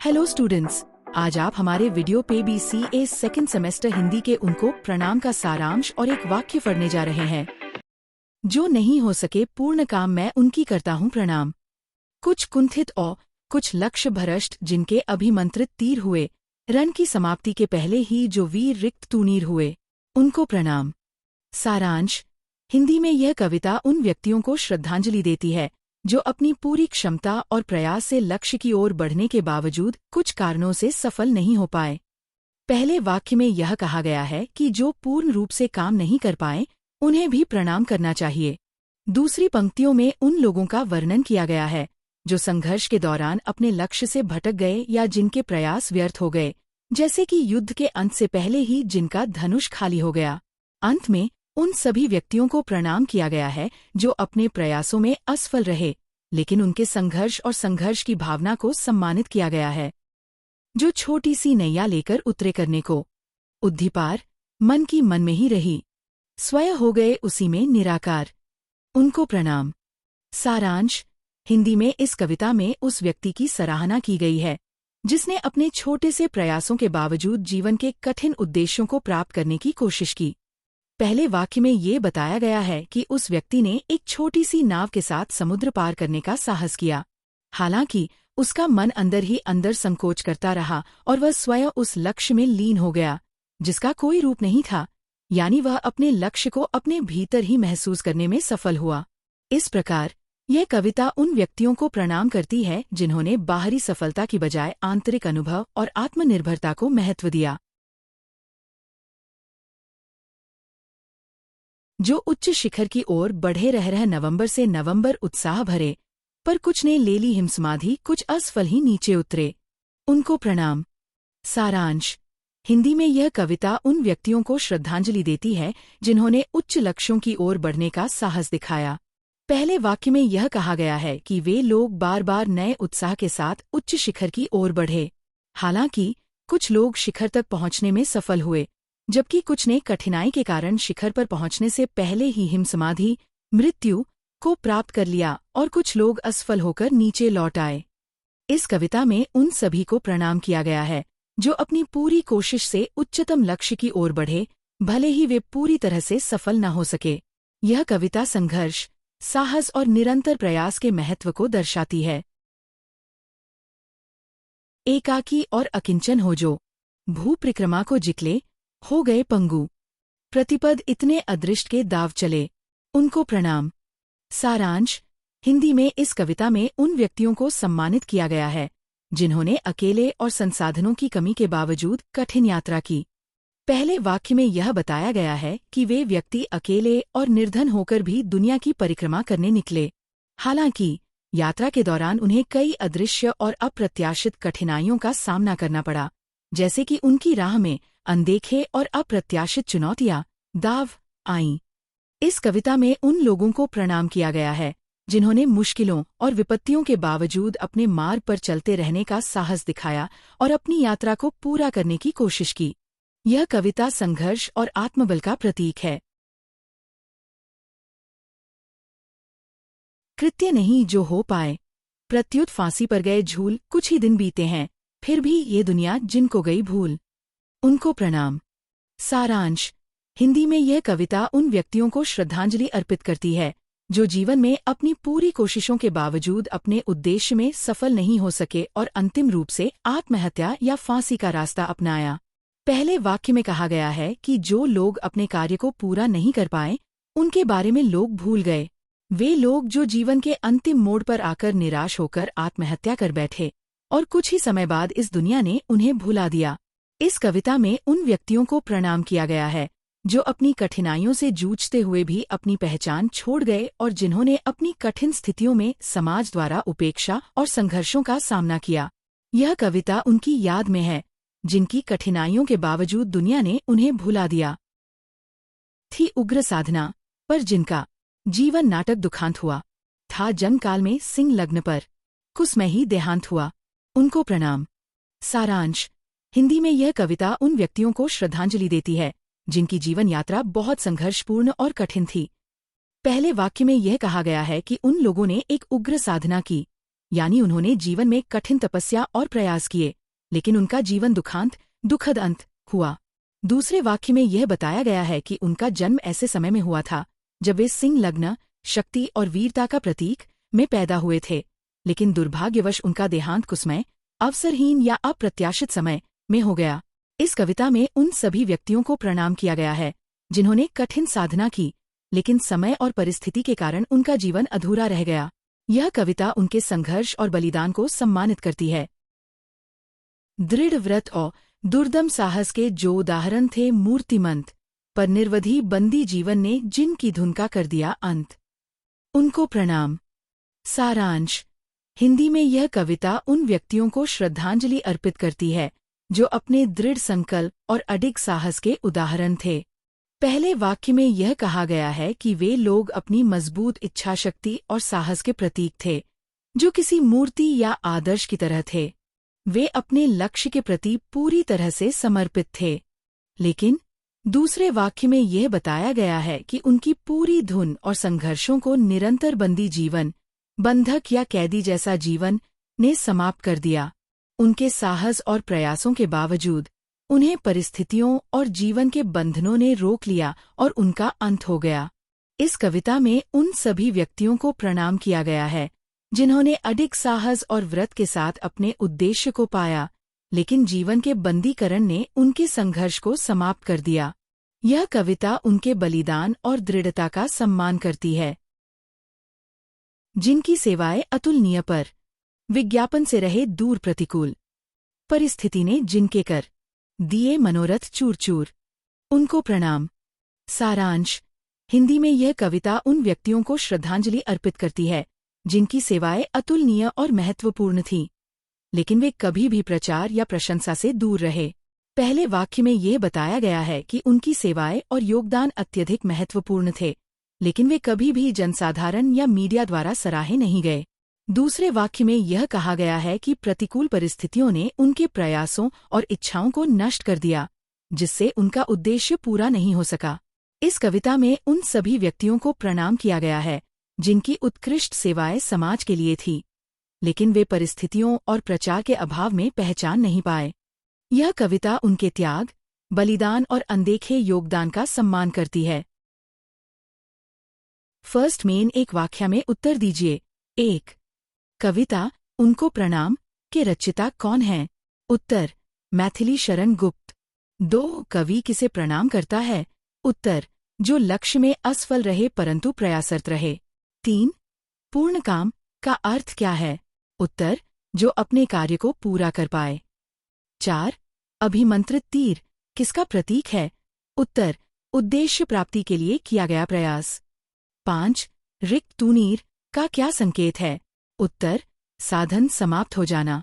Hello students, आज आप हमारे वीडियो पे BCA सेकंड सेमेस्टर हिंदी के उनको प्रणाम का सारांश और एक वाक्य पढ़ने जा रहे हैं। जो नहीं हो सके पूर्ण काम मैं उनकी करता हूँ प्रणाम। कुछ कुंठित और कुछ लक्ष्य भ्रष्ट जिनके अभिमंत्रित तीर हुए, रण की समाप्ति के पहले ही जो वीर रिक्त तूनीर हुए, उनको प्रणाम। सारांश: हिंदी में यह कविता उन व्यक्तियों को श्रद्धांजलि देती है जो अपनी पूरी क्षमता और प्रयास से लक्ष्य की ओर बढ़ने के बावजूद कुछ कारणों से सफल नहीं हो पाए। पहले वाक्य में यह कहा गया है कि जो पूर्ण रूप से काम नहीं कर पाए उन्हें भी प्रणाम करना चाहिए। दूसरी पंक्तियों में उन लोगों का वर्णन किया गया है जो संघर्ष के दौरान अपने लक्ष्य से भटक गए या जिनके प्रयास व्यर्थ हो गए, जैसे कि युद्ध के अंत से पहले ही जिनका धनुष खाली हो गया। अंत में उन सभी व्यक्तियों को प्रणाम किया गया है जो अपने प्रयासों में असफल रहे, लेकिन उनके संघर्ष और संघर्ष की भावना को सम्मानित किया गया है। जो छोटी सी नैया लेकर उतरे करने को उद्धिपार, मन की मन में ही रही, स्वयं हो गए उसी में निराकार, उनको प्रणाम। सारांश: हिंदी में इस कविता में उस व्यक्ति की सराहना की गई है जिसने अपने छोटे से प्रयासों के बावजूद जीवन के कठिन उद्देश्यों को प्राप्त करने की कोशिश की। पहले वाक्य में ये बताया गया है कि उस व्यक्ति ने एक छोटी सी नाव के साथ समुद्र पार करने का साहस किया। हालांकि उसका मन अंदर ही अंदर संकोच करता रहा और वह स्वयं उस लक्ष्य में लीन हो गया जिसका कोई रूप नहीं था, यानी वह अपने लक्ष्य को अपने भीतर ही महसूस करने में सफल हुआ। इस प्रकार यह कविता उन व्यक्तियों को प्रणाम करती है जिन्होंने बाहरी सफलता की बजाय आंतरिक अनुभव और आत्मनिर्भरता को महत्व दिया। जो उच्च शिखर की ओर बढ़े रह नवंबर से नवंबर उत्साह भरे, पर कुछ ने ले ली हिमसमाधि, कुछ असफल ही नीचे उतरे, उनको प्रणाम। सारांश: हिंदी में यह कविता उन व्यक्तियों को श्रद्धांजलि देती है जिन्होंने उच्च लक्ष्यों की ओर बढ़ने का साहस दिखाया। पहले वाक्य में यह कहा गया है कि वे लोग बार बार नए उत्साह के साथ उच्च शिखर की ओर बढ़े। हालांकि कुछ लोग शिखर तक पहुंचने में सफल हुए, जबकि कुछ ने कठिनाई के कारण शिखर पर पहुंचने से पहले ही हिमसमाधि, मृत्यु को प्राप्त कर लिया और कुछ लोग असफल होकर नीचे लौट आए। इस कविता में उन सभी को प्रणाम किया गया है जो अपनी पूरी कोशिश से उच्चतम लक्ष्य की ओर बढ़े, भले ही वे पूरी तरह से सफल न हो सके। यह कविता संघर्ष, साहस और निरंतर प्रयास के महत्व को दर्शाती है। एकाकी और अकिंचन हो जो भू परिक्रमा को जिकले, हो गए पंगु, प्रतिपद इतने अदृष्ट के दाव चले, उनको प्रणाम। सारांश: हिंदी में इस कविता में उन व्यक्तियों को सम्मानित किया गया है जिन्होंने अकेले और संसाधनों की कमी के बावजूद कठिन यात्रा की। पहले वाक्य में यह बताया गया है कि वे व्यक्ति अकेले और निर्धन होकर भी दुनिया की परिक्रमा करने निकले। हालांकि यात्रा के दौरान उन्हें कई अदृश्य और अप्रत्याशित कठिनाइयों का सामना करना पड़ा, जैसे कि उनकी राह में अनदेखे और अप्रत्याशित चुनौतियां, दाव आईं। इस कविता में उन लोगों को प्रणाम किया गया है जिन्होंने मुश्किलों और विपत्तियों के बावजूद अपने मार्ग पर चलते रहने का साहस दिखाया और अपनी यात्रा को पूरा करने की कोशिश की। यह कविता संघर्ष और आत्मबल का प्रतीक है। कृत्य नहीं जो हो पाए, प्रत्युत फांसी पर गए झूल, कुछ ही दिन बीते हैं फिर भी ये दुनिया जिनको गई भूल, उनको प्रणाम। सारांश: हिंदी में यह कविता उन व्यक्तियों को श्रद्धांजलि अर्पित करती है जो जीवन में अपनी पूरी कोशिशों के बावजूद अपने उद्देश्य में सफल नहीं हो सके और अंतिम रूप से आत्महत्या या फांसी का रास्ता अपनाया। पहले वाक्य में कहा गया है कि जो लोग अपने कार्य को पूरा नहीं कर पाए उनके बारे में लोग भूल गए। वे लोग जो जीवन के अंतिम मोड़ पर आकर निराश होकर आत्महत्या कर बैठे और कुछ ही समय बाद इस दुनिया ने उन्हें भुला दिया। इस कविता में उन व्यक्तियों को प्रणाम किया गया है जो अपनी कठिनाइयों से जूझते हुए भी अपनी पहचान छोड़ गए और जिन्होंने अपनी कठिन स्थितियों में समाज द्वारा उपेक्षा और संघर्षों का सामना किया। यह कविता उनकी याद में है जिनकी कठिनाइयों के बावजूद दुनिया ने उन्हें भुला दिया। थी उग्र साधना, पर जिनका जीवन नाटक दुखांत हुआ, था जंग काल में सिंह लग्न पर, कुसमय ही देहांत हुआ, उनको प्रणाम। सारांश: हिंदी में यह कविता उन व्यक्तियों को श्रद्धांजलि देती है जिनकी जीवन यात्रा बहुत संघर्षपूर्ण और कठिन थी। पहले वाक्य में यह कहा गया है कि उन लोगों ने एक उग्र साधना की, यानी उन्होंने जीवन में कठिन तपस्या और प्रयास किए, लेकिन उनका जीवन दुखद अंत हुआ। दूसरे वाक्य में यह बताया गया है कि उनका जन्म ऐसे समय में हुआ था जब वे सिंह लग्न, शक्ति और वीरता का प्रतीक में पैदा हुए थे, लेकिन दुर्भाग्यवश उनका देहांत कुसमय, अवसरहीन या अप्रत्याशित समय में हो गया। इस कविता में उन सभी व्यक्तियों को प्रणाम किया गया है जिन्होंने कठिन साधना की, लेकिन समय और परिस्थिति के कारण उनका जीवन अधूरा रह गया। यह कविता उनके संघर्ष और बलिदान को सम्मानित करती है। दृढ़ व्रत और दुर्दम साहस के जो उदाहरण थे मूर्तिमंत, पर निर्वधि बंदी जीवन ने जिनकी धुन का कर दिया अंत, उनको प्रणाम। सारांश: हिंदी में यह कविता उन व्यक्तियों को श्रद्धांजलि अर्पित करती है जो अपने दृढ़ संकल्प और अडिग साहस के उदाहरण थे। पहले वाक्य में यह कहा गया है कि वे लोग अपनी मजबूत इच्छाशक्ति और साहस के प्रतीक थे, जो किसी मूर्ति या आदर्श की तरह थे। वे अपने लक्ष्य के प्रति पूरी तरह से समर्पित थे। लेकिन दूसरे वाक्य में यह बताया गया है कि उनकी पूरी धुन और संघर्षों को निरंतर बंदी जीवन, बंधक या कैदी जैसा जीवन ने समाप्त कर दिया। उनके साहस और प्रयासों के बावजूद उन्हें परिस्थितियों और जीवन के बंधनों ने रोक लिया और उनका अंत हो गया। इस कविता में उन सभी व्यक्तियों को प्रणाम किया गया है जिन्होंने अडिग साहस और व्रत के साथ अपने उद्देश्य को पाया, लेकिन जीवन के बंदीकरण ने उनके संघर्ष को समाप्त कर दिया। यह कविता उनके बलिदान और दृढ़ता का सम्मान करती है। जिनकी सेवाएं अतुलनीय, पर विज्ञापन से रहे दूर, प्रतिकूल परिस्थिति ने जिनके कर दिए मनोरथ चूर चूर, उनको प्रणाम। सारांश: हिंदी में यह कविता उन व्यक्तियों को श्रद्धांजलि अर्पित करती है जिनकी सेवाएं अतुलनीय और महत्वपूर्ण थीं, लेकिन वे कभी भी प्रचार या प्रशंसा से दूर रहे। पहले वाक्य में यह बताया गया है कि उनकी सेवाएं और योगदान अत्यधिक महत्वपूर्ण थे, लेकिन वे कभी भी जनसाधारण या मीडिया द्वारा सराहे नहीं गए। दूसरे वाक्य में यह कहा गया है कि प्रतिकूल परिस्थितियों ने उनके प्रयासों और इच्छाओं को नष्ट कर दिया, जिससे उनका उद्देश्य पूरा नहीं हो सका। इस कविता में उन सभी व्यक्तियों को प्रणाम किया गया है जिनकी उत्कृष्ट सेवाएं समाज के लिए थी, लेकिन वे परिस्थितियों और प्रचार के अभाव में पहचान नहीं पाए। यह कविता उनके त्याग, बलिदान और अनदेखे योगदान का सम्मान करती है। फर्स्ट मेन एक वाक्य में उत्तर दीजिए। 1. कविता उनको प्रणाम के रचयिता कौन हैं? उत्तर: मैथिली शरण गुप्त। 2. कवि किसे प्रणाम करता है? उत्तर: जो लक्ष्य में असफल रहे परंतु प्रयासरत रहे। 3. पूर्ण काम का अर्थ क्या है? उत्तर: जो अपने कार्य को पूरा कर पाए। 4. अभिमंत्रित तीर किसका प्रतीक है? उत्तर: उद्देश्य प्राप्ति के लिए किया गया प्रयास। 5. रिक्त तूनीर का क्या संकेत है? उत्तर: साधन समाप्त हो जाना।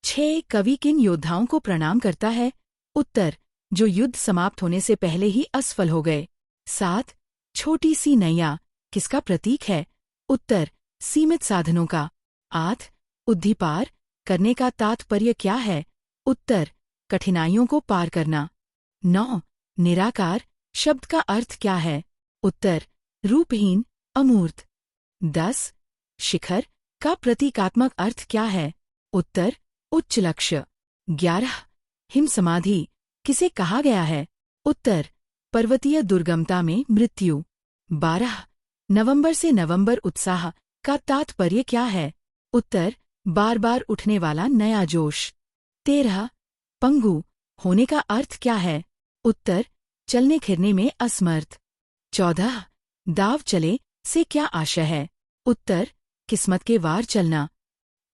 6. कवि किन योद्धाओं को प्रणाम करता है? उत्तर: जो युद्ध समाप्त होने से पहले ही असफल हो गए। 7. छोटी सी नैया किसका प्रतीक है? उत्तर: सीमित साधनों का। 8. उद्धिपार करने का तात्पर्य क्या है? उत्तर: कठिनाइयों को पार करना। 9. निराकार शब्द का अर्थ क्या है? उत्तर: रूपहीन, अमूर्त। 10. शिखर का प्रतीकात्मक अर्थ क्या है? उत्तर: उच्च लक्ष्य। 11. हिम समाधि किसे कहा गया है? उत्तर: पर्वतीय दुर्गमता में मृत्यु। 12. नवंबर से नवंबर उत्साह का तात्पर्य क्या है? उत्तर: बार बार उठने वाला नया जोश। 13. पंगु होने का अर्थ क्या है? उत्तर: चलने फिरने में असमर्थ। 14. दाव चले से क्या आशय है? उत्तर: किस्मत के वार चलना।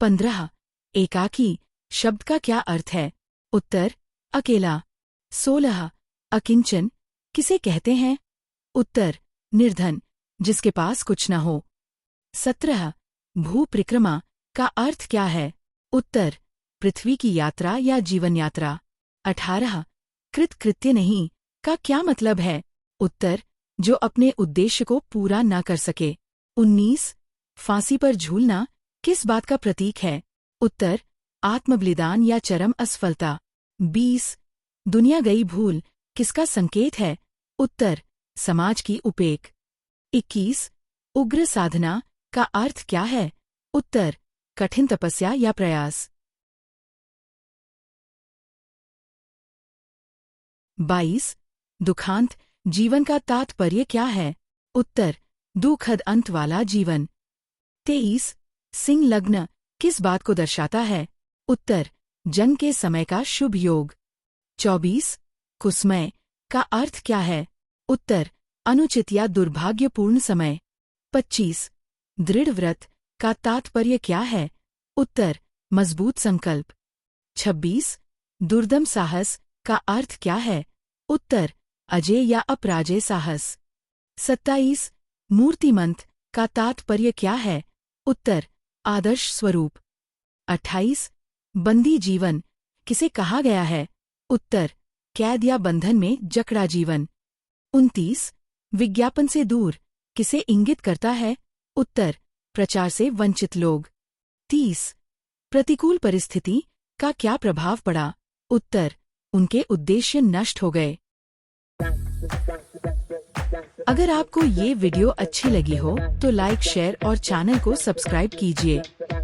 15. एकाकी शब्द का क्या अर्थ है? उत्तर: अकेला। 16. अकिंचन किसे कहते हैं? उत्तर: निर्धन, जिसके पास कुछ न हो। 17. भू परिक्रमा का अर्थ क्या है? उत्तर: पृथ्वी की यात्रा या जीवन यात्रा। 18. कृतकृत्य नहीं का क्या मतलब है? उत्तर: जो अपने उद्देश्य को पूरा न कर सके। 19. फांसी पर झूलना किस बात का प्रतीक है? उत्तर: आत्मबलिदान या चरम असफलता। 20. दुनिया गई भूल किसका संकेत है? उत्तर: समाज की उपेक। 21. उग्र साधना का अर्थ क्या है? उत्तर: कठिन तपस्या या प्रयास। 22 दुखांत जीवन का तात्पर्य क्या है? उत्तर दुखद अंत वाला जीवन। 23 सिंह लग्न किस बात को दर्शाता है? उत्तर जंग के समय का शुभ योग। 24 कुसमय का अर्थ क्या है? उत्तर अनुचित या दुर्भाग्यपूर्ण समय। 25 दृढ़ व्रत का तात्पर्य क्या है? उत्तर मजबूत संकल्प। 26 दुर्दम साहस का अर्थ क्या है? उत्तर अजय या अपराजय साहस। 27 मूर्तिमंत का तात्पर्य क्या है? उत्तर आदर्श स्वरूप। 28 बंदी जीवन किसे कहा गया है? उत्तर कैद या बंधन में जकड़ा जीवन। 29 विज्ञापन से दूर किसे इंगित करता है? उत्तर प्रचार से वंचित लोग। 30 प्रतिकूल परिस्थिति का क्या प्रभाव पड़ा? उत्तर उनके उद्देश्य नष्ट हो गए। अगर आपको ये वीडियो अच्छी लगी हो तो लाइक, शेयर और चैनल को सब्सक्राइब कीजिए।